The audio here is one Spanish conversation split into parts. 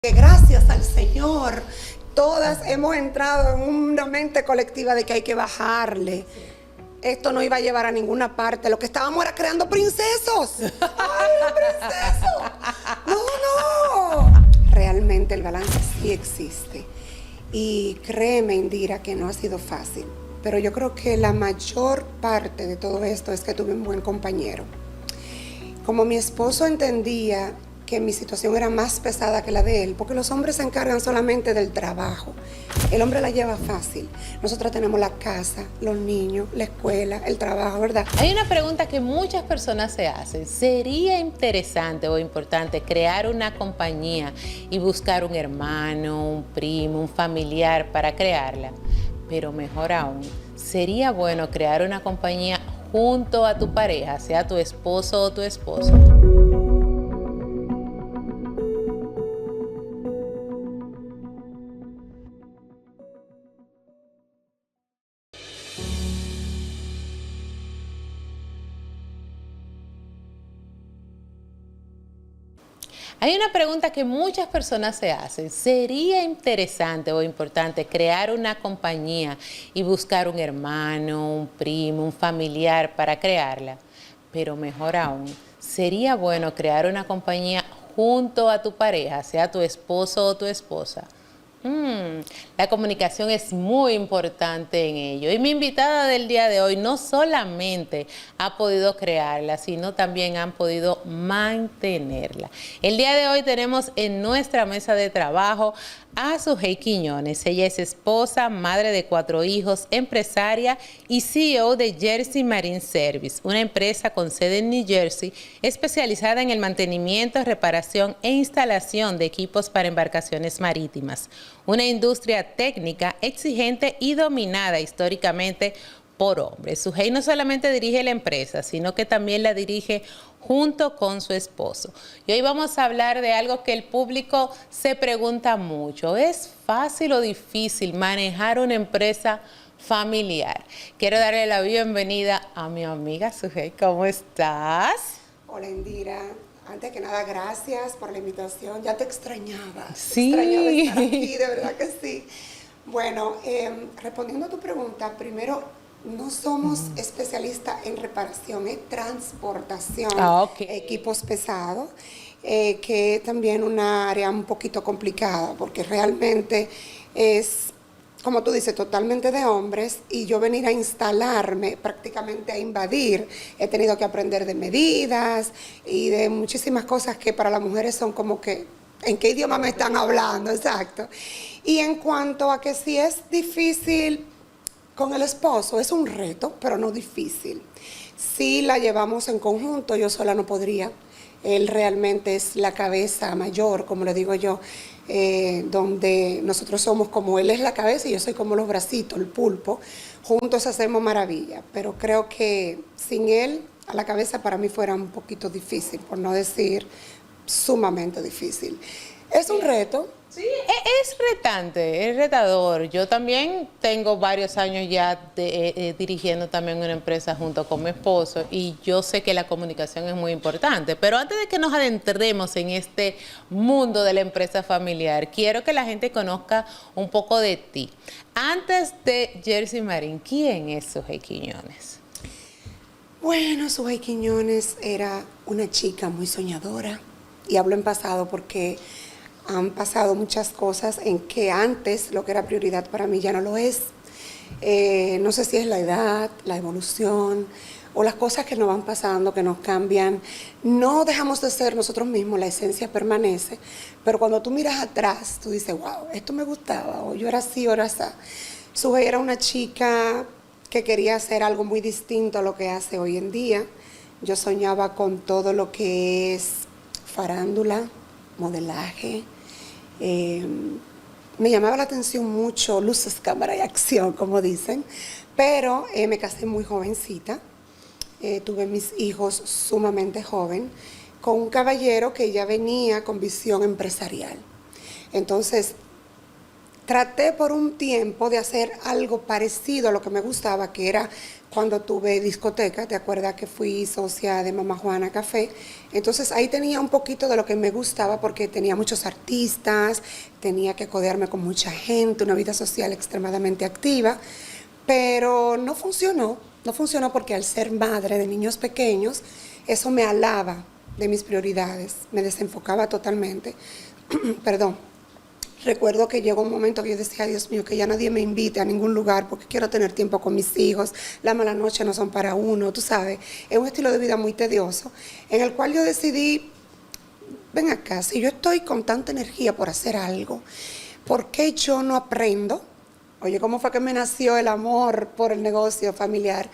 Que gracias al Señor, todas hemos entrado en una mente colectiva de que hay que bajarle. Esto no iba a llevar a ninguna parte. Lo que estábamos era creando princesos. ¡Ay, los princesos! ¡No, no! Realmente el balance sí existe. Y créeme, Indira, que no ha sido fácil. Pero yo creo que la mayor parte de todo esto es que tuve un buen compañero. Como mi esposo entendía que mi situación era más pesada que la de él, porque los hombres se encargan solamente del trabajo. El hombre la lleva fácil. Nosotros tenemos la casa, los niños, la escuela, el trabajo, ¿verdad? Hay una pregunta que muchas personas se hacen. ¿Sería interesante o importante crear una compañía y buscar un hermano, un primo, un familiar para crearla? Pero mejor aún, ¿sería bueno crear una compañía junto a tu pareja, sea tu esposo o tu esposa? Hay una pregunta que muchas personas se hacen. ¿Sería interesante o importante crear una compañía y buscar un hermano, un primo, un familiar para crearla? Pero mejor aún, ¿sería bueno crear una compañía junto a tu pareja, sea tu esposo o tu esposa? La comunicación es muy importante en ello. Y mi invitada del día de hoy no solamente ha podido crearla, sino también han podido mantenerla. El día de hoy tenemos en nuestra mesa de trabajo a Sujei Quiñones. Ella es esposa, madre de 4 hijos, empresaria y CEO de Jersey Marine Service, una empresa con sede en New Jersey especializada en el mantenimiento, reparación e instalación de equipos para embarcaciones marítimas. Una industria técnica exigente y dominada históricamente por hombres. Sujei no solamente dirige la empresa, sino que también la dirige junto con su esposo. Y hoy vamos a hablar de algo que el público se pregunta mucho. ¿Es fácil o difícil manejar una empresa familiar? Quiero darle la bienvenida a mi amiga Sujei. ¿Cómo estás? Hola, Indira. Antes que nada, gracias por la invitación. Ya te extrañaba. Sí. Te extrañaba estar aquí, de verdad que sí. Bueno, respondiendo a tu pregunta, primero, no somos especialistas en reparación, es transportación, equipos pesados, que es también una área un poquito complicada, porque realmente es, como tú dices, totalmente de hombres, y yo venir a instalarme, prácticamente a invadir, he tenido que aprender de medidas y de muchísimas cosas que para las mujeres son como que, ¿en qué idioma me están hablando? Exacto. Y en cuanto a que si es difícil con el esposo, es un reto, pero no difícil. Si la llevamos en conjunto, yo sola no podría. Él realmente es la cabeza mayor, como le digo yo, donde nosotros somos como él es la cabeza y yo soy como los bracitos, el pulpo. Juntos hacemos maravilla, pero creo que sin él a la cabeza para mí fuera un poquito difícil, por no decir sumamente difícil. Es un reto. Sí, es retante, es retador. Yo también tengo varios años ya dirigiendo también una empresa junto con mi esposo y yo sé que la comunicación es muy importante. Pero antes de que nos adentremos en este mundo de la empresa familiar, quiero que la gente conozca un poco de ti. Antes de Jersey Marine, ¿quién es Sujei Quiñones? Bueno, Sujei Quiñones era una chica muy soñadora, y hablo en pasado porque han pasado muchas cosas en que antes lo que era prioridad para mí ya no lo es. No sé si es la edad, la evolución o las cosas que nos van pasando, que nos cambian. No dejamos de ser nosotros mismos, la esencia permanece, pero cuando tú miras atrás, tú dices, wow, esto me gustaba, o yo era así, o era así. Sujei era una chica que quería hacer algo muy distinto a lo que hace hoy en día. Yo soñaba con todo lo que es farándula, modelaje. Me llamaba la atención mucho luces, cámara y acción, como dicen, pero me casé muy jovencita, tuve mis hijos sumamente joven, con un caballero que ya venía con visión empresarial. Entonces, traté por un tiempo de hacer algo parecido a lo que me gustaba, que era cuando tuve discoteca. ¿Te acuerdas que fui socia de Mamá Juana Café? Entonces ahí tenía un poquito de lo que me gustaba porque tenía muchos artistas, tenía que codearme con mucha gente, una vida social extremadamente activa, pero no funcionó. No funcionó porque al ser madre de niños pequeños, eso me alaba de mis prioridades, me desenfocaba totalmente. Perdón. Recuerdo que llegó un momento que yo decía, Dios mío, que ya nadie me invite a ningún lugar porque quiero tener tiempo con mis hijos, las malas noches no son para uno, tú sabes, es un estilo de vida muy tedioso, en el cual yo decidí, ven acá, si yo estoy con tanta energía por hacer algo, ¿por qué yo no aprendo? Oye, ¿cómo fue que me nació el amor por el negocio familiar?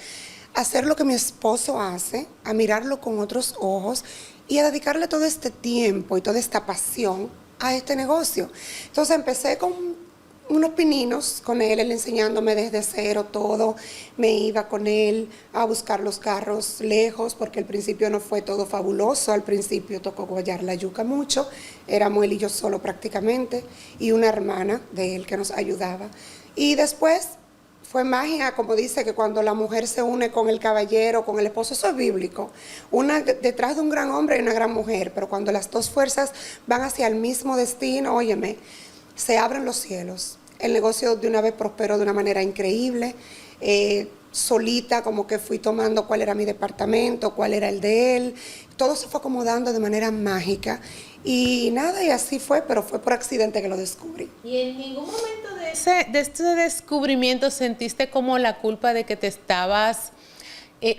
Hacer lo que mi esposo hace, a mirarlo con otros ojos y a dedicarle todo este tiempo y toda esta pasión a este negocio. Entonces empecé con unos pininos con él enseñándome desde cero todo. Me iba con él a buscar los carros lejos porque al principio no fue todo fabuloso. Al principio tocó guayar la yuca mucho. Éramos él y yo solo prácticamente y una hermana de él que nos ayudaba. Y después fue magia, como dice, que cuando la mujer se une con el caballero, con el esposo, eso es bíblico. Detrás de un gran hombre hay una gran mujer, pero cuando las dos fuerzas van hacia el mismo destino, óyeme, se abren los cielos. El negocio de una vez prosperó de una manera increíble. Solita como que fui tomando cuál era mi departamento, cuál era el de él. Todo se fue acomodando de manera mágica. Y nada, y así fue, pero fue por accidente que lo descubrí. ¿Y en ningún momento de este descubrimiento sentiste como la culpa de que te estabas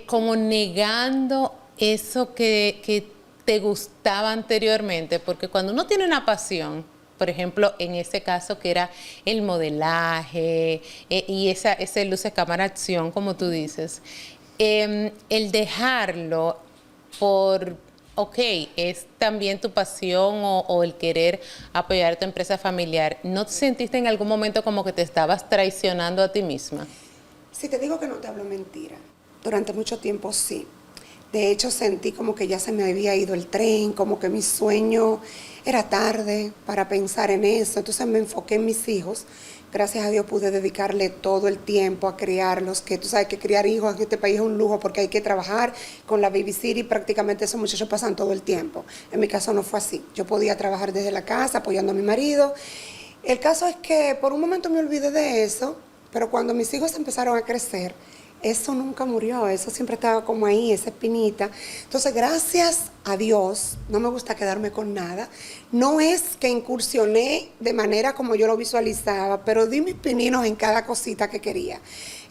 como negando eso que te gustaba anteriormente? Porque cuando uno tiene una pasión, por ejemplo, en ese caso que era el modelaje y ese luces cámara acción, como tú dices, el dejarlo por, ok, es también tu pasión o el querer apoyar tu empresa familiar, ¿no te sentiste en algún momento como que te estabas traicionando a ti misma? Si te digo que no te hablo mentira, durante mucho tiempo sí. De hecho sentí como que ya se me había ido el tren, como que mi sueño era tarde para pensar en eso. Entonces me enfoqué en mis hijos. Gracias a Dios pude dedicarle todo el tiempo a criarlos, que tú sabes que criar hijos en este país es un lujo porque hay que trabajar con la babysitter y prácticamente esos muchachos pasan todo el tiempo. En mi caso no fue así. Yo podía trabajar desde la casa apoyando a mi marido. El caso es que por un momento me olvidé de eso, pero cuando mis hijos empezaron a crecer, eso nunca murió, eso siempre estaba como ahí, esa espinita. Entonces, gracias a Dios, no me gusta quedarme con nada. No es que incursioné de manera como yo lo visualizaba, pero di mis pininos en cada cosita que quería.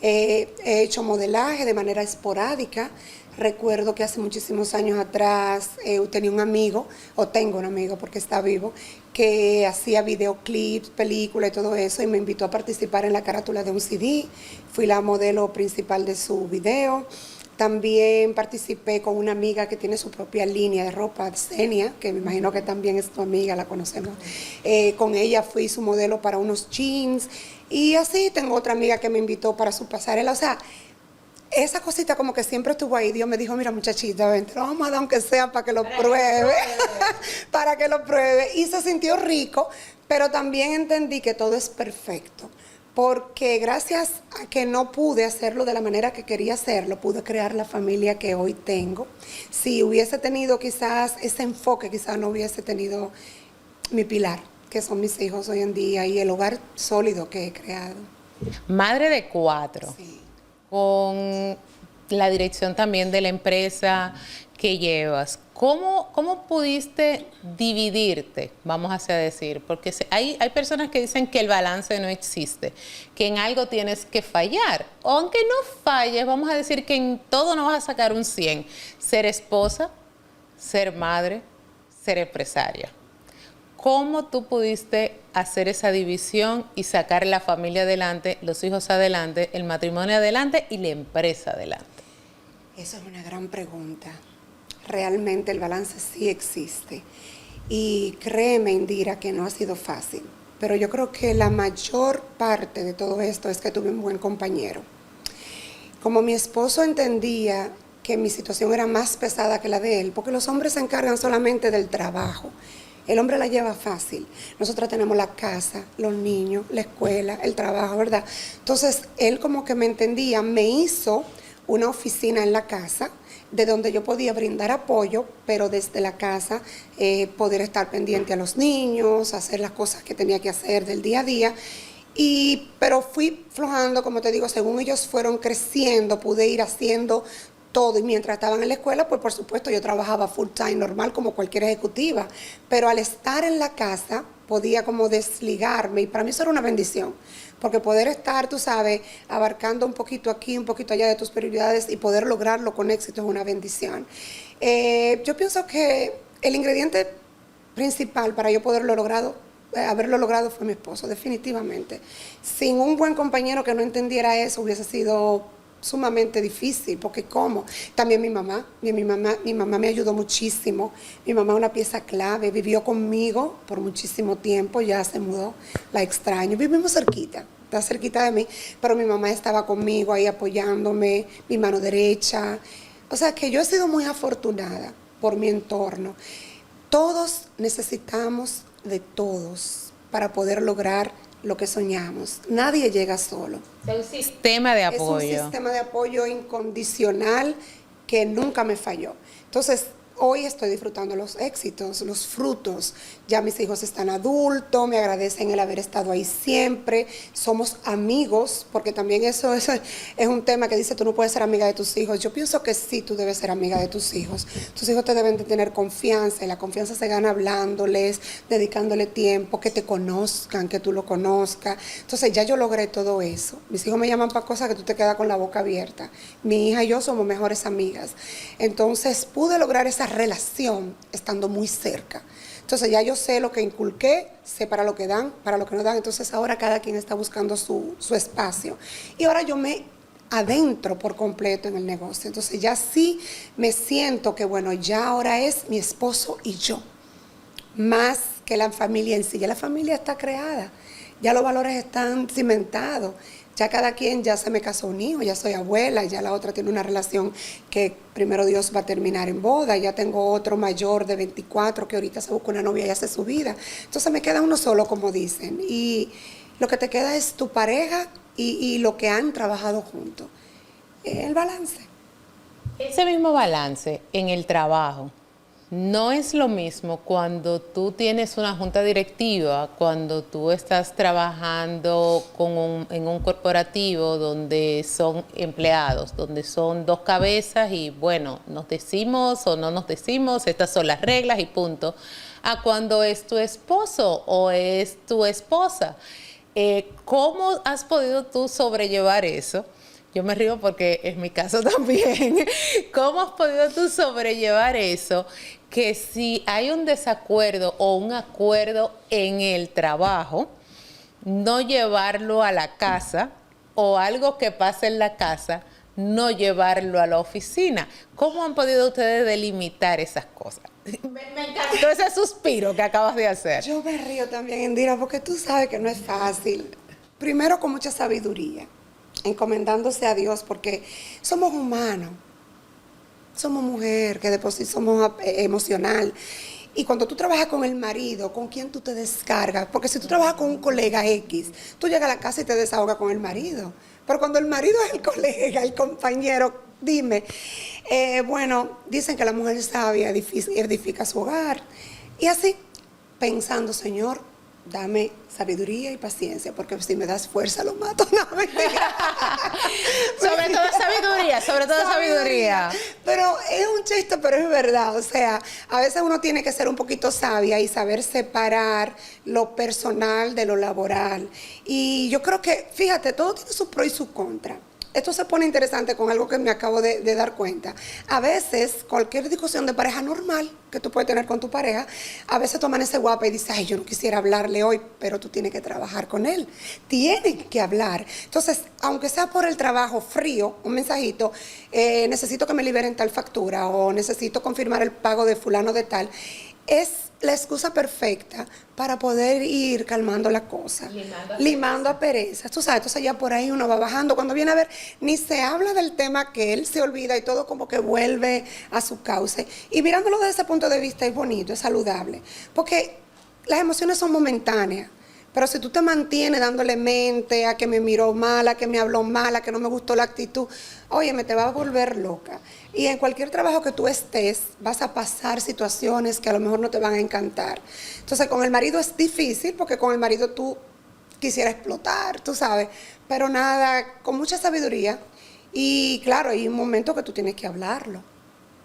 He hecho modelaje de manera esporádica. Recuerdo que hace muchísimos años atrás tenía un amigo, o tengo un amigo porque está vivo, que hacía videoclips, películas y todo eso, y me invitó a participar en la carátula de un CD. Fui la modelo principal de su video. También participé con una amiga que tiene su propia línea de ropa, Xenia, que me imagino que también es tu amiga, la conocemos. Con ella fui su modelo para unos jeans. Y así tengo otra amiga que me invitó para su pasarela. O sea, esa cosita como que siempre estuvo ahí. Dios me dijo, mira muchachita, ven, te lo vamos a dar aunque sea para que lo pruebe, para que lo pruebe. Y se sintió rico, pero también entendí que todo es perfecto. Porque gracias a que no pude hacerlo de la manera que quería hacerlo, pude crear la familia que hoy tengo. Si hubiese tenido quizás ese enfoque, quizás no hubiese tenido mi pilar, que son mis hijos hoy en día, y el hogar sólido que he creado. Madre de 4. Sí. Con la dirección también de la empresa que llevas, ¿cómo pudiste dividirte, vamos a decir? Porque hay personas que dicen que el balance no existe, que en algo tienes que fallar. Aunque no falles, vamos a decir que en todo no vas a sacar un 100. Ser esposa, ser madre, ser empresaria. ¿Cómo tú pudiste hacer esa división y sacar la familia adelante, los hijos adelante, el matrimonio adelante y la empresa adelante? Eso es una gran pregunta. Realmente el balance sí existe. Y créeme, Indira, que no ha sido fácil. Pero yo creo que la mayor parte de todo esto es que tuve un buen compañero. Como mi esposo entendía que mi situación era más pesada que la de él, porque los hombres se encargan solamente del trabajo. El hombre la lleva fácil. Nosotras tenemos la casa, los niños, la escuela, el trabajo, ¿verdad? Entonces, él como que me entendía, me hizo una oficina en la casa, de donde yo podía brindar apoyo, pero desde la casa poder estar pendiente a los niños, hacer las cosas que tenía que hacer del día a día. Pero fui flojando, como te digo, según ellos fueron creciendo, pude ir haciendo todo. Y mientras estaban en la escuela, pues por supuesto yo trabajaba full time normal como cualquier ejecutiva. Pero al estar en la casa, podía como desligarme y para mí eso era una bendición. Porque poder estar, tú sabes, abarcando un poquito aquí, un poquito allá de tus prioridades y poder lograrlo con éxito es una bendición. Yo pienso que el ingrediente principal para yo haberlo logrado fue mi esposo, definitivamente. Sin un buen compañero que no entendiera eso hubiese sido sumamente difícil, porque ¿cómo? También mi mamá me ayudó muchísimo. Mi mamá es una pieza clave, vivió conmigo por muchísimo tiempo, ya se mudó, la extraño. Vivimos cerquita, está cerquita de mí, pero mi mamá estaba conmigo ahí apoyándome, mi mano derecha. O sea que yo he sido muy afortunada por mi entorno. Todos necesitamos de todos para poder lograr lo que soñamos. Nadie llega solo. Es un sistema de apoyo. Es un sistema de apoyo incondicional que nunca me falló. Entonces, hoy estoy disfrutando los éxitos, los frutos. Ya mis hijos están adultos, me agradecen el haber estado ahí siempre. Somos amigos, porque también eso es un tema que dice, tú no puedes ser amiga de tus hijos. Yo pienso que sí, tú debes ser amiga de tus hijos. Tus hijos te deben de tener confianza, y la confianza se gana hablándoles, dedicándole tiempo, que te conozcan, que tú lo conozcas. Entonces ya yo logré todo eso. Mis hijos me llaman para cosas que tú te quedas con la boca abierta. Mi hija y yo somos mejores amigas. Entonces pude lograr esa relación estando muy cerca. Entonces ya yo sé lo que inculqué, sé para lo que dan, para lo que no dan. Entonces ahora cada quien está buscando su espacio. Y ahora yo me adentro por completo en el negocio. Entonces ya sí me siento que bueno, ya ahora es mi esposo y yo. Más que la familia en sí. Ya la familia está creada. Ya los valores están cimentados. Ya cada quien, ya se me casó un hijo, ya soy abuela, ya la otra tiene una relación que primero Dios va a terminar en boda, ya tengo otro mayor de 24 que ahorita se busca una novia y hace su vida. Entonces me queda uno solo, como dicen, y lo que te queda es tu pareja y lo que han trabajado juntos. El balance. Ese mismo balance en el trabajo. No es lo mismo cuando tú tienes una junta directiva, cuando tú estás trabajando en un corporativo donde son empleados, donde son dos cabezas y bueno, nos decimos o no nos decimos, estas son las reglas y punto, a cuando es tu esposo o es tu esposa. ¿Cómo has podido tú sobrellevar eso? Yo me río porque es mi caso también. ¿Cómo has podido tú sobrellevar eso? Que si hay un desacuerdo o un acuerdo en el trabajo, no llevarlo a la casa o algo que pase en la casa, no llevarlo a la oficina. ¿Cómo han podido ustedes delimitar esas cosas? Me encantó ese suspiro que acabas de hacer. Yo me río también, Indira, porque tú sabes que no es fácil. Primero con mucha sabiduría, encomendándose a Dios, porque somos humanos. Somos mujer, que de por sí somos emocional. Y cuando tú trabajas con el marido, ¿con quién tú te descargas? Porque si tú trabajas con un colega X, tú llegas a la casa y te desahogas con el marido. Pero cuando el marido es el colega, el compañero, dime. Bueno, dicen que la mujer sabia edifica su hogar. Y así, pensando, Señor, dame sabiduría y paciencia, porque si me das fuerza lo mato. No, sobre todo sabiduría. Pero es un chiste, pero es verdad. O sea, a veces uno tiene que ser un poquito sabia y saber separar lo personal de lo laboral. Y yo creo que, fíjate, todo tiene su pro y su contra. Esto se pone interesante con algo que me acabo de dar cuenta. A veces, cualquier discusión de pareja normal que tú puedes tener con tu pareja, a veces toman ese guapa y dicen, ay, yo no quisiera hablarle hoy, pero tú tienes que trabajar con él. Tienen que hablar. Entonces, aunque sea por el trabajo frío, un mensajito, necesito que me liberen tal factura o necesito confirmar el pago de fulano de tal. es la excusa perfecta para poder ir calmando la cosa, limando a pereza. Tú sabes, entonces ya por ahí uno va bajando. Cuando viene a ver, ni se habla del tema, que él se olvida y todo como que vuelve a su cauce. Y mirándolo desde ese punto de vista es bonito, es saludable. Porque las emociones son momentáneas. Pero si tú te mantienes dándole mente a que me miró mal, a que me habló mal, a que no me gustó la actitud, oye, me te va a volver loca. Y en cualquier trabajo que tú estés, vas a pasar situaciones que a lo mejor no te van a encantar. Entonces, con el marido es difícil, porque con el marido tú quisieras explotar, tú sabes. Pero nada, con mucha sabiduría. Y claro, hay un momento que tú tienes que hablarlo.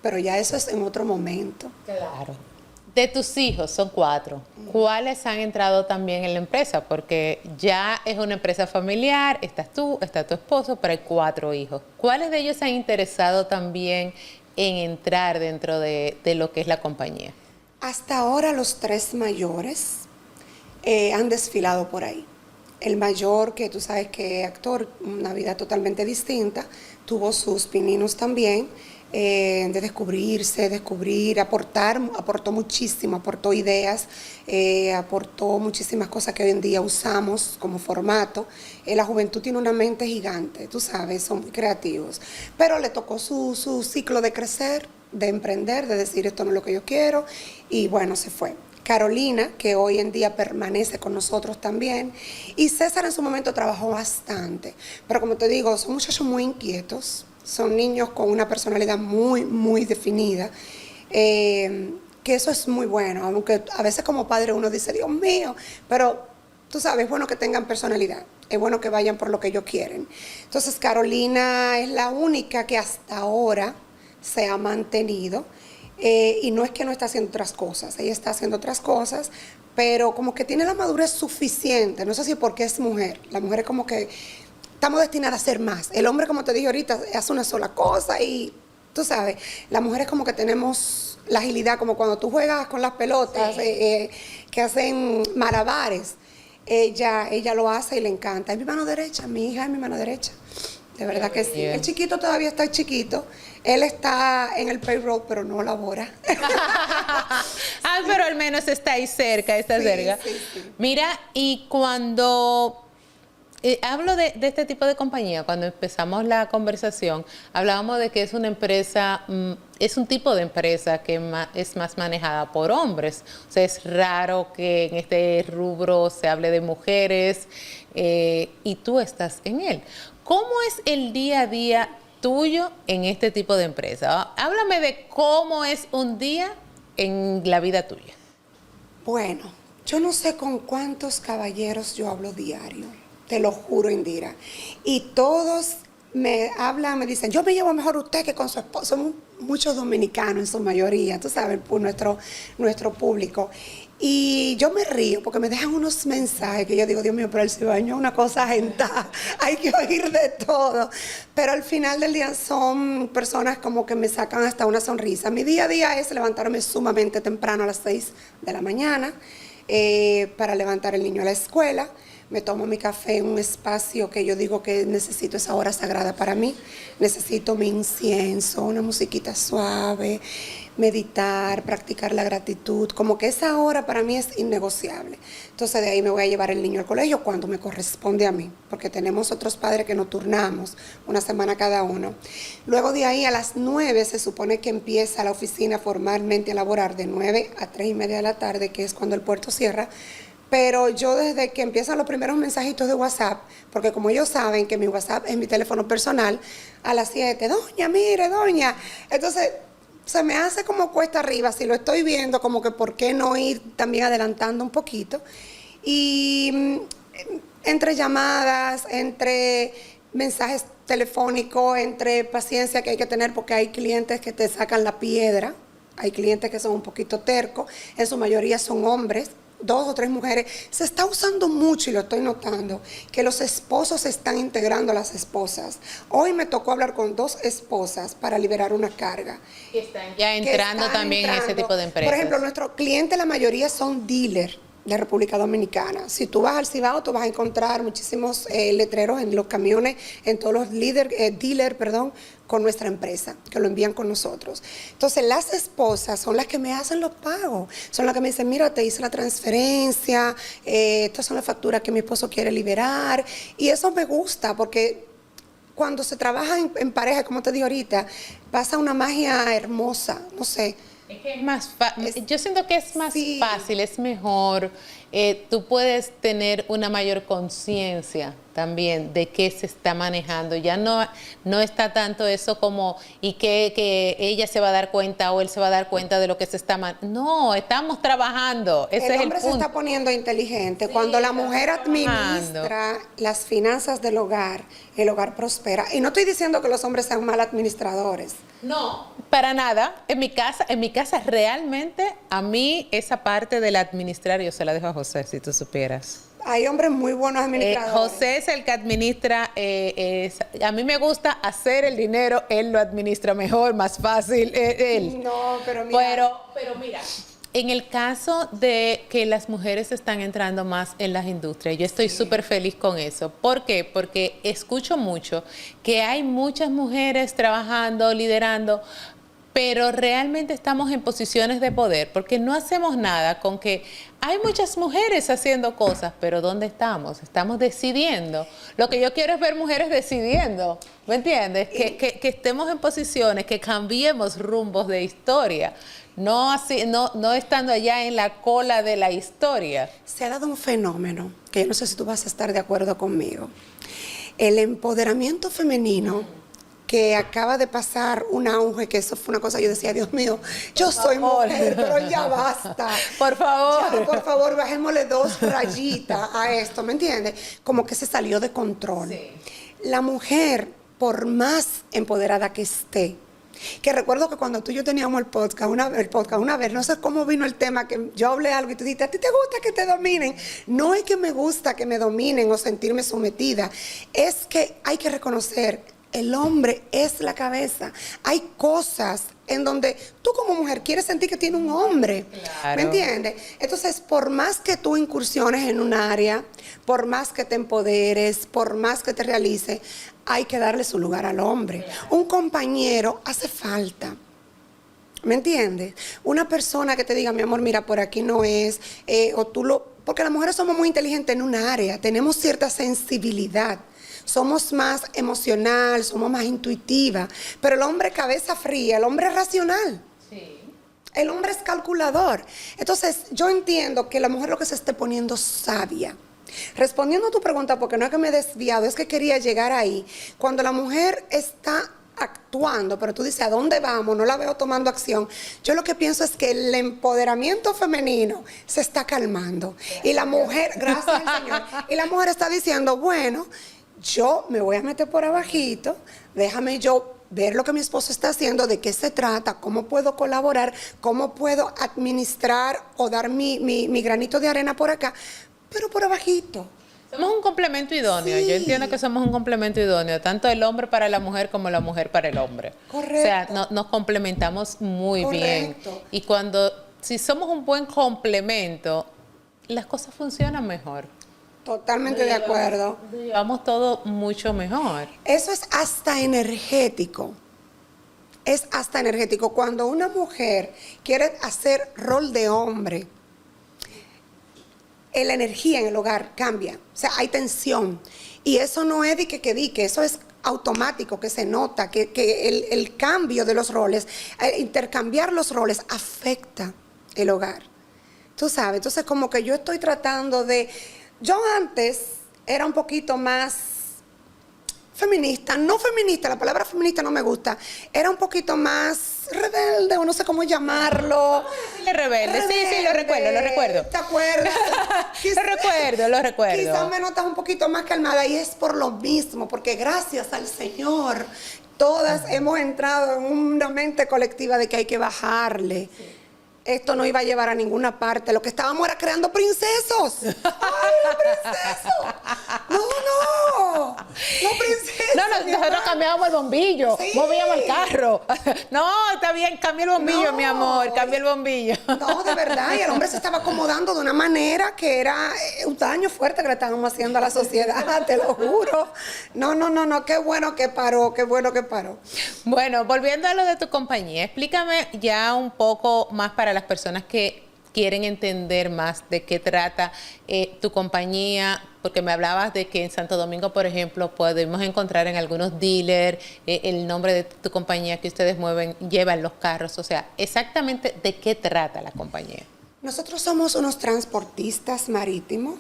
Pero ya eso es en otro momento. Claro. De tus hijos, son 4, ¿cuáles han entrado también en la empresa? Porque ya es una empresa familiar, estás tú, está tu esposo, pero hay 4 hijos. ¿Cuáles de ellos se han interesado también en entrar dentro de lo que es la compañía? Hasta ahora los 3 mayores han desfilado por ahí. El mayor, que tú sabes que es actor, una vida totalmente distinta, tuvo sus pininos también. De descubrirse, aportó muchísimo, aportó ideas, aportó muchísimas cosas que hoy en día usamos como formato. La juventud tiene una mente gigante, tú sabes, son muy creativos, pero le tocó su ciclo de crecer, de emprender, de decir esto no es lo que yo quiero, y bueno, se fue. Carolina, que hoy en día permanece con nosotros también, y César en su momento trabajó bastante, pero como te digo, son muchachos muy inquietos, son niños con una personalidad muy, muy definida, que eso es muy bueno, aunque a veces como padre uno dice, Dios mío, pero tú sabes, es bueno que tengan personalidad, es bueno que vayan por lo que ellos quieren. Entonces Carolina es la única que hasta ahora se ha mantenido, y no es que no está haciendo otras cosas, ella está haciendo otras cosas, pero como que tiene la madurez suficiente, no sé si porque es mujer, la mujer es como que estamos destinadas a hacer más. El hombre, como te dije ahorita, hace una sola cosa y, tú sabes, las mujeres como que tenemos la agilidad, como cuando tú juegas con las pelotas, sí, que hacen malabares. Ella lo hace y le encanta. Es mi mano derecha, mi hija es mi mano derecha. De verdad que sí. El chiquito todavía está chiquito. Él está en el payroll, pero no labora. Pero al menos está ahí cerca, está cerca. Sí. Mira, y cuando... hablo de este tipo de compañía. Cuando empezamos la conversación, hablábamos de que es una empresa, es un tipo de empresa que es más manejada por hombres. O sea, es raro que en este rubro se hable de mujeres, y tú estás en él. ¿Cómo es el día a día tuyo en este tipo de empresa? Háblame de cómo es un día en la vida tuya. Bueno, yo no sé con cuántos caballeros yo hablo diario. Te lo juro, Indira. Y todos me hablan, me dicen, yo me llevo mejor usted que con su esposo. Somos muchos dominicanos en su mayoría, tú sabes, por nuestro público. Y yo me río porque me dejan unos mensajes que yo digo, Dios mío, pero el cibaño es una cosa agentada, hay que oír de todo. Pero al final del día son personas como que me sacan hasta una sonrisa. Mi día a día es levantarme sumamente temprano a las 6 de la mañana para levantar el niño a la escuela. Me tomo mi café en un espacio que yo digo que necesito esa hora sagrada para mí. Necesito mi incienso, una musiquita suave, meditar, practicar la gratitud. Como que esa hora para mí es innegociable. Entonces de ahí me voy a llevar el niño al colegio cuando me corresponde a mí, porque tenemos otros padres que nos turnamos una semana cada uno. Luego de ahí a las 9 se supone que empieza la oficina formalmente a laborar de 9 a 3:30 de la tarde, que es cuando el puerto cierra. Pero yo desde que empiezan los primeros mensajitos de WhatsApp, porque como ellos saben que mi WhatsApp es mi teléfono personal, a las 7, doña, mire, doña. Entonces, se me hace como cuesta arriba, si lo estoy viendo, como que por qué no ir también adelantando un poquito. Y entre llamadas, entre mensajes telefónicos, entre paciencia que hay que tener, porque hay clientes que te sacan la piedra, hay clientes que son un poquito tercos, en su mayoría son hombres, 2 o 3 mujeres. Se está usando mucho, y lo estoy notando, que los esposos se están integrando a las esposas. Hoy me tocó hablar con 2 esposas para liberar una carga. Que están ya entrando también en ese tipo de empresas. Por ejemplo, nuestros clientes, la mayoría son dealers de República Dominicana. Si tú vas al Cibao, tú vas a encontrar muchísimos letreros en los camiones, en todos los dealers, con nuestra empresa, que lo envían con nosotros. Entonces, las esposas son las que me hacen los pagos, son las que me dicen, mira, te hice la transferencia, estas son las facturas que mi esposo quiere liberar, y eso me gusta, porque cuando se trabaja en pareja, como te dije ahorita, pasa una magia hermosa, no sé. Es que es más yo siento que es más fácil, es mejor. Tú puedes tener una mayor conciencia también de qué se está manejando. Ya no está tanto eso como y que ella se va a dar cuenta o él se va a dar cuenta de lo que se está manejando. No, estamos trabajando. Ese es el punto. El hombre se está poniendo inteligente. Sí, cuando la mujer administra las finanzas del hogar, el hogar prospera. Y no estoy diciendo que los hombres sean mal administradores. No, para nada. En mi casa realmente a mí esa parte del administrar yo se la dejo a José, si tú supieras. Hay hombres muy buenos administradores. José es el que administra. A mí me gusta hacer el dinero, él lo administra mejor, más fácil. Él. No, pero mira. Pero mira. En el caso de que las mujeres están entrando más en las industrias, yo estoy súper feliz con eso. ¿Por qué? Porque escucho mucho que hay muchas mujeres trabajando, liderando, pero realmente estamos en posiciones de poder, porque no hacemos nada con que hay muchas mujeres haciendo cosas, pero ¿dónde estamos? Estamos decidiendo. Lo que yo quiero es ver mujeres decidiendo, ¿me entiendes? Que estemos en posiciones, que cambiemos rumbos de historia. No estando allá en la cola de la historia. Se ha dado un fenómeno, que yo no sé si tú vas a estar de acuerdo conmigo. El empoderamiento femenino, que acaba de pasar un auge, que eso fue una cosa, yo decía, Dios mío, yo soy mujer, pero ya basta. Por favor. Ya, por favor, bajémosle 2 rayitas a esto, ¿me entiendes? Como que se salió de control. Sí. La mujer, por más empoderada que esté, que recuerdo que cuando tú y yo teníamos el podcast una vez, no sé cómo vino el tema, que yo hablé algo y tú dijiste, ¿a ti te gusta que te dominen? No es que me gusta que me dominen o sentirme sometida, es que hay que reconocer, el hombre es la cabeza. Hay cosas en donde tú como mujer quieres sentir que tiene un hombre, claro. ¿Me entiendes? Entonces, por más que tú incursiones en un área, por más que te empoderes, por más que te realices, hay que darle su lugar al hombre. Un compañero hace falta, ¿me entiendes? Una persona que te diga, mi amor, mira, por aquí no es, porque las mujeres somos muy inteligentes en un área, tenemos cierta sensibilidad. Somos más emocional, somos más intuitiva, pero el hombre cabeza fría, el hombre es racional. Sí. El hombre es calculador. Entonces, yo entiendo que la mujer lo que se esté poniendo sabia. Respondiendo a tu pregunta, porque no es que me he desviado, es que quería llegar ahí. Cuando la mujer está actuando, pero tú dices, ¿a dónde vamos? No la veo tomando acción. Yo lo que pienso es que el empoderamiento femenino se está calmando. Y la mujer, gracias al Señor, y la mujer está diciendo, bueno, yo me voy a meter por abajito, déjame yo ver lo que mi esposo está haciendo, de qué se trata, cómo puedo colaborar, cómo puedo administrar o dar mi granito de arena por acá, pero por abajito. Somos un complemento idóneo. Sí. Yo entiendo que somos un complemento idóneo, tanto el hombre para la mujer como la mujer para el hombre. Correcto. O sea, nos complementamos muy bien. Y si somos un buen complemento, las cosas funcionan mejor. Totalmente de acuerdo. Llevamos todo mucho mejor. Eso es hasta energético. Es hasta energético. Cuando una mujer quiere hacer rol de hombre, la energía en el hogar cambia. O sea, hay tensión. Y eso no es de que eso es automático, que se nota, que el cambio de los roles, intercambiar los roles afecta el hogar. Tú sabes, entonces como que yo estoy tratando de... Yo antes era un poquito más feminista, no feminista, la palabra feminista no me gusta, era un poquito más rebelde, o no sé cómo llamarlo. Rebelde, sí, lo recuerdo. ¿Te acuerdas? Lo recuerdo. Quizás me notas un poquito más calmada y es por lo mismo, porque gracias al Señor, todas hemos entrado en una mente colectiva de que hay que bajarle. Sí. Esto no iba a llevar a ninguna parte. Lo que estábamos era creando princesos. ¡Ay, los princesos! No, princesos. No, nosotros cambiábamos el bombillo, Sí. movíamos el carro. No, está bien, cambia el bombillo, mi amor, cambia el bombillo. No, de verdad, y el hombre se estaba acomodando de una manera que era un daño fuerte que le estábamos haciendo a la sociedad, te lo juro. No, qué bueno que paró, qué bueno que paró. Bueno, volviendo a lo de tu compañía, explícame ya un poco más para las personas que quieren entender más de qué trata tu compañía, porque me hablabas de que en Santo Domingo, por ejemplo, podemos encontrar en algunos dealers el nombre de tu compañía que ustedes mueven, llevan los carros, o sea, exactamente de qué trata la compañía. Nosotros somos unos transportistas marítimos,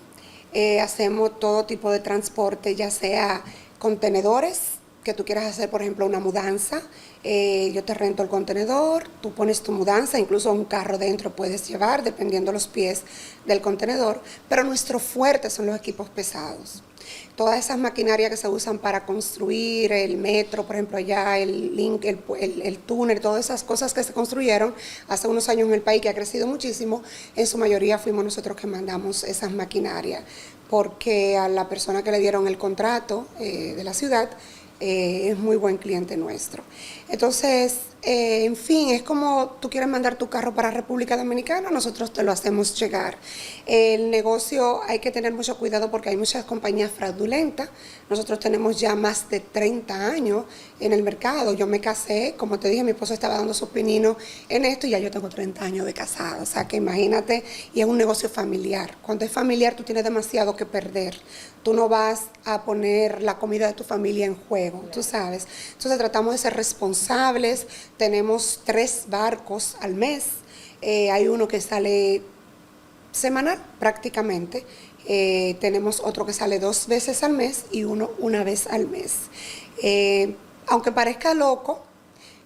hacemos todo tipo de transporte, ya sea contenedores, que tú quieras hacer, por ejemplo, una mudanza, yo te rento el contenedor, tú pones tu mudanza, incluso un carro dentro puedes llevar, dependiendo los pies del contenedor, pero nuestro fuerte son los equipos pesados. Todas esas maquinarias que se usan para construir el metro, por ejemplo, allá el link, el túnel, todas esas cosas que se construyeron hace unos años en el país, que ha crecido muchísimo, en su mayoría fuimos nosotros que mandamos esas maquinarias, porque a la persona que le dieron el contrato de la ciudad, es muy buen cliente nuestro. Entonces, en fin, es como tú quieres mandar tu carro para República Dominicana, nosotros te lo hacemos llegar. El negocio hay que tener mucho cuidado porque hay muchas compañías fraudulentas. Nosotros tenemos ya más de 30 años en el mercado. Yo me casé, como te dije, mi esposo estaba dando sus pininos en esto y ya yo tengo 30 años de casado. O sea, que imagínate, y es un negocio familiar. Cuando es familiar, tú tienes demasiado que perder. Tú no vas a poner la comida de tu familia en juego, tú sabes. Entonces tratamos de ser responsables. Tenemos 3 barcos al mes. Hay uno que sale semanal prácticamente. Tenemos otro que sale 2 veces al mes y uno una vez al mes. Aunque parezca loco,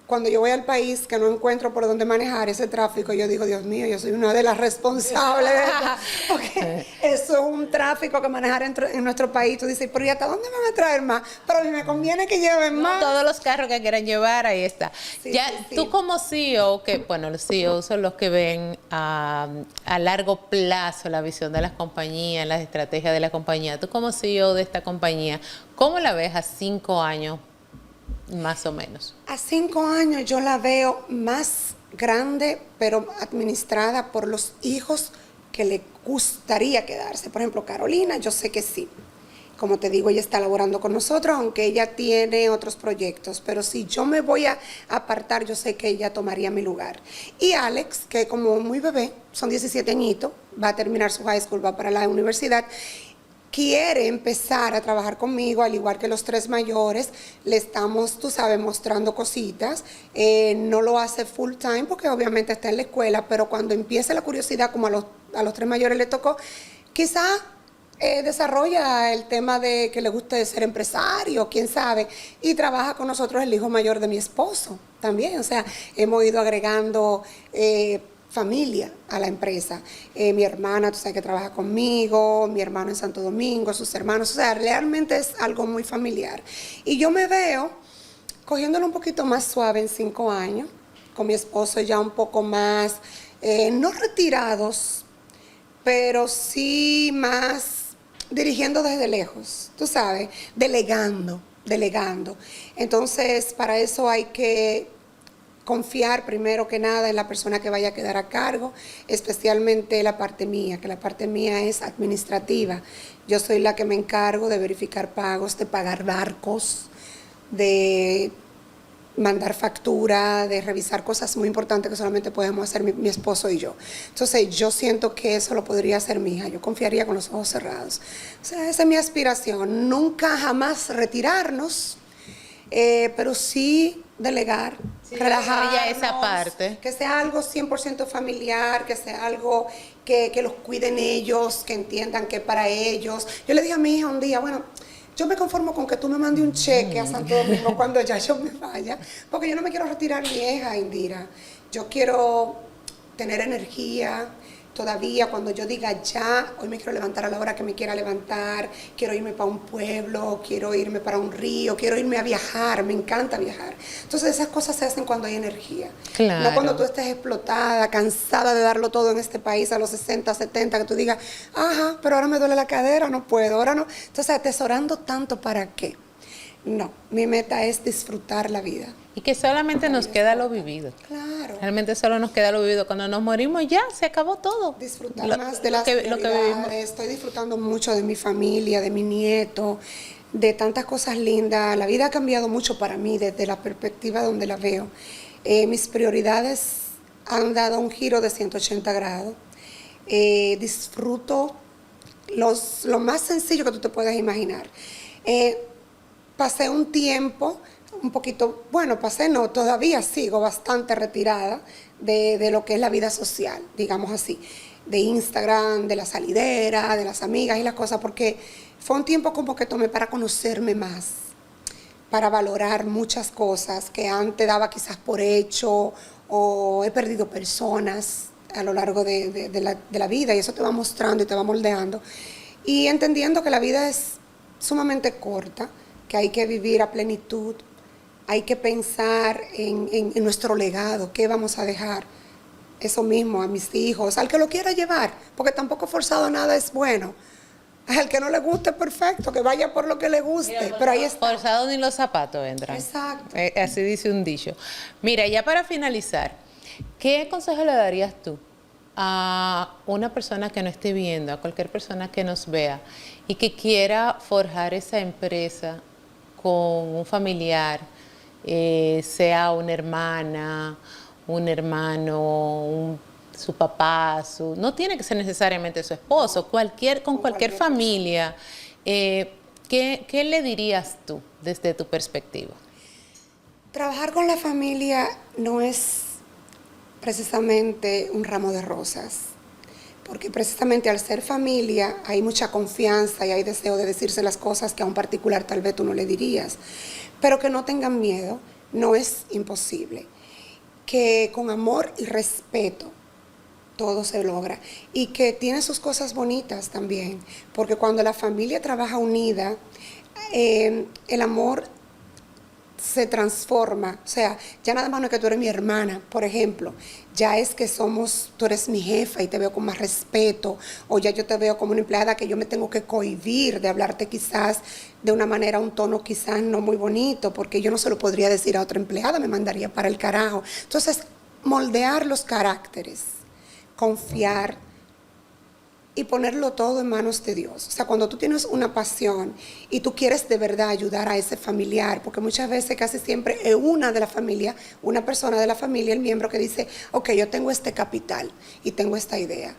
cuando yo voy al país que no encuentro por dónde manejar ese tráfico, yo digo, Dios mío, yo soy una de las responsables de esto. Porque eso es un tráfico que manejar en nuestro país. Tú dices, pero ¿y hasta dónde me van a traer más? Pero a mí me conviene que lleven más. Todos los carros que quieran llevar, ahí está. Sí, ya, sí. tú como CEO, que bueno, los CEOs son los que ven a largo plazo la visión de las compañías, las estrategias de la compañía. Tú como CEO de esta compañía, ¿cómo la ves a 5 años? Más o menos. A 5 años yo la veo más grande, pero administrada por los hijos que le gustaría quedarse. Por ejemplo, Carolina, yo sé que sí. Como te digo, ella está laborando con nosotros, aunque ella tiene otros proyectos. Pero si yo me voy a apartar, yo sé que ella tomaría mi lugar. Y Alex, que como muy bebé, son 17 añitos, va a terminar su high school, va para la universidad, quiere empezar a trabajar conmigo, al igual que los 3 mayores. Le estamos, tú sabes, mostrando cositas. No lo hace full time porque obviamente está en la escuela, pero cuando empiece la curiosidad, como a los 3 mayores le tocó, quizá desarrolla el tema de que le guste ser empresario, quién sabe, y trabaja con nosotros el hijo mayor de mi esposo también. O sea, hemos ido agregando familia a la empresa. Mi hermana, tú sabes que trabaja conmigo, mi hermano en Santo Domingo, sus hermanos, o sea, realmente es algo muy familiar. Y yo me veo cogiéndolo un poquito más suave en 5 años, con mi esposo ya un poco más, no retirados, pero sí más dirigiendo desde lejos, tú sabes, delegando. Entonces, para eso hay que confiar primero que nada en la persona que vaya a quedar a cargo, especialmente la parte mía, que la parte mía es administrativa. Yo soy la que me encargo de verificar pagos, de pagar barcos, de mandar factura, de revisar cosas muy importantes que solamente podemos hacer mi esposo y yo. Entonces yo siento que eso lo podría hacer mi hija, yo confiaría con los ojos cerrados. O sea, esa es mi aspiración, nunca jamás retirarnos, pero sí delegar, relajarnos, ya esa parte. que sea algo 100% familiar, que sea algo que los cuiden ellos, que entiendan que para ellos. Yo le dije a mi hija un día, bueno, yo me conformo con que tú me mandes un cheque a Santo Domingo cuando ya yo me vaya, porque yo no me quiero retirar vieja, Indira. Yo quiero tener energía todavía cuando yo diga ya, hoy me quiero levantar a la hora que me quiera levantar, quiero irme para un pueblo, quiero irme para un río, quiero irme a viajar, me encanta viajar. Entonces esas cosas se hacen cuando hay energía. Claro. No cuando tú estés explotada, cansada de darlo todo en este país a los 60, 70, que tú digas, ajá, pero ahora me duele la cadera, no puedo, ahora no. Entonces atesorando tanto, ¿para qué? No, mi meta es disfrutar la vida. Y que solamente nos queda lo vivido. Claro. Realmente solo nos queda lo vivido. Cuando nos morimos ya se acabó todo. Disfrutar más de las prioridades. Estoy disfrutando mucho de mi familia, de mi nieto, de tantas cosas lindas. La vida ha cambiado mucho para mí desde la perspectiva donde la veo. Mis prioridades han dado un giro de 180 grados. Disfruto lo más sencillo que tú te puedas imaginar. Pasé un tiempo un poquito, bueno, todavía sigo bastante retirada de lo que es la vida social, digamos así, de Instagram, de la salidera, de las amigas y las cosas, porque fue un tiempo como que tomé para conocerme más, para valorar muchas cosas que antes daba quizás por hecho, o he perdido personas a lo largo de la vida, y eso te va mostrando y te va moldeando, y entendiendo que la vida es sumamente corta, que hay que vivir a plenitud, hay que pensar en nuestro legado, qué vamos a dejar, eso mismo, a mis hijos, al que lo quiera llevar, porque tampoco forzado nada es bueno. Al que no le guste, perfecto, que vaya por lo que le guste, mira, pero ahí está. Forzado ni los zapatos entran. Exacto. Así dice un dicho. Mira, ya para finalizar, ¿qué consejo le darías tú a una persona que no esté viendo, a cualquier persona que nos vea y que quiera forjar esa empresa con un familiar, sea una hermana, un hermano, su papá, no tiene que ser necesariamente su esposo, con cualquier familia, ¿qué le dirías tú desde tu perspectiva? Trabajar con la familia no es precisamente un ramo de rosas, porque precisamente al ser familia hay mucha confianza y hay deseo de decirse las cosas que a un particular tal vez tú no le dirías, pero que no tengan miedo, no es imposible, que con amor y respeto todo se logra y que tiene sus cosas bonitas también, porque cuando la familia trabaja unida, el amor se transforma, o sea, ya nada más no es que tú eres mi hermana, por ejemplo, ya es que tú eres mi jefa y te veo con más respeto, o ya yo te veo como una empleada que yo me tengo que cohibir de hablarte quizás de una manera, un tono quizás no muy bonito, porque yo no se lo podría decir a otra empleada, me mandaría para el carajo. Entonces, moldear los caracteres, confiar y ponerlo todo en manos de Dios. O sea, cuando tú tienes una pasión y tú quieres de verdad ayudar a ese familiar, porque muchas veces, casi siempre, es una persona de la familia, el miembro que dice, ok, yo tengo este capital y tengo esta idea,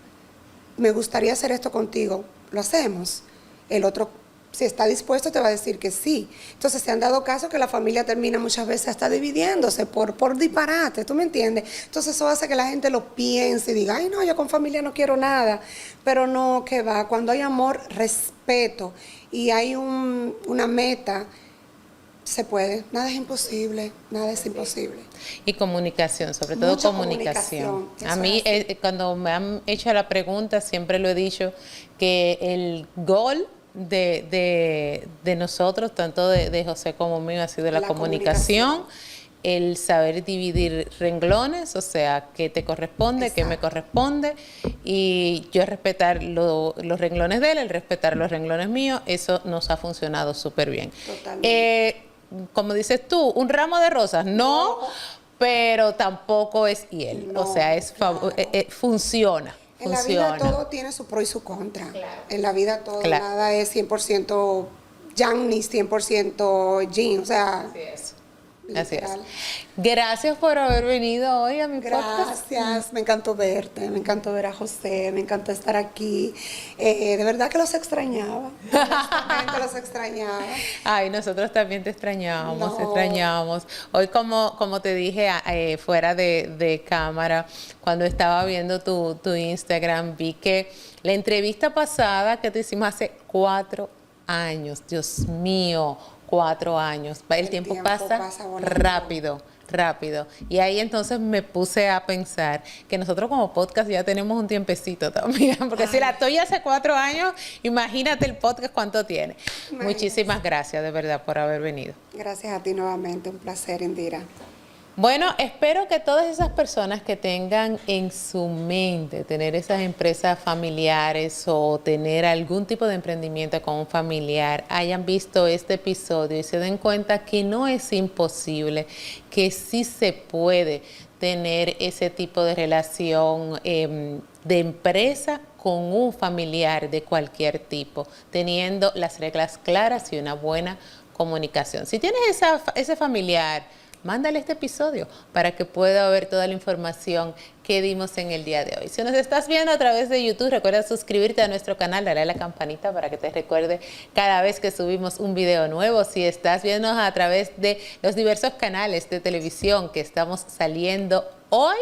me gustaría hacer esto contigo, ¿lo hacemos? El otro, si está dispuesto, te va a decir que sí. Entonces, se han dado casos que la familia termina muchas veces hasta dividiéndose por disparate, ¿tú me entiendes? Entonces, eso hace que la gente lo piense y diga, ay, no, yo con familia no quiero nada. Pero no, que va. Cuando hay amor, respeto y hay una meta, se puede. Nada es imposible, nada es imposible. Y comunicación, sobre todo mucha comunicación. A mí, cuando me han hecho la pregunta, siempre lo he dicho, que el gol de nosotros, tanto de José como mío, ha sido la comunicación, el saber dividir renglones, o sea, qué te corresponde, qué me corresponde, y yo respetar los renglones de él, él respetar los renglones míos, eso nos ha funcionado súper bien. Totalmente. Como dices tú, un ramo de rosas, no, pero tampoco es hiel, o sea, funciona. En la vida todo tiene su pro y su contra. Claro. En la vida todo, nada es 100% yang ni 100% yin, o sea... Así es. Así es. Gracias por haber venido hoy a mi podcast. Gracias, me encantó verte, me encantó ver a José, me encantó estar aquí. De verdad que los extrañaba, honestamente los extrañaba. Ay, nosotros también te extrañábamos, te extrañábamos. Hoy, como te dije fuera de cámara, cuando estaba viendo tu Instagram, vi que la entrevista pasada que te hicimos hace 4 años, Dios mío, 4 años. El tiempo pasa rápido. Y ahí entonces me puse a pensar que nosotros como podcast ya tenemos un tiempecito también, porque si la tuya hace 4 años, imagínate el podcast cuánto tiene. Muchísimas gracias de verdad por haber venido. Gracias a ti nuevamente, un placer, Indira. Bueno, espero que todas esas personas que tengan en su mente tener esas empresas familiares o tener algún tipo de emprendimiento con un familiar hayan visto este episodio y se den cuenta que no es imposible, que sí se puede tener ese tipo de relación de empresa con un familiar de cualquier tipo, teniendo las reglas claras y una buena comunicación. Si tienes ese familiar, mándale este episodio para que pueda ver toda la información que dimos en el día de hoy. Si nos estás viendo a través de YouTube, recuerda suscribirte a nuestro canal, darle a la campanita para que te recuerde cada vez que subimos un video nuevo. Si estás viendo a través de los diversos canales de televisión que estamos saliendo hoy,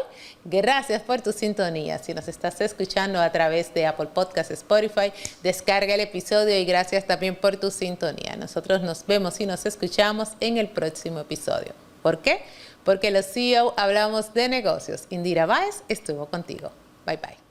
gracias por tu sintonía. Si nos estás escuchando a través de Apple Podcasts, Spotify, descarga el episodio y gracias también por tu sintonía. Nosotros nos vemos y nos escuchamos en el próximo episodio. ¿Por qué? Porque los CEO hablamos de negocios. Indira Báez estuvo contigo. Bye, bye.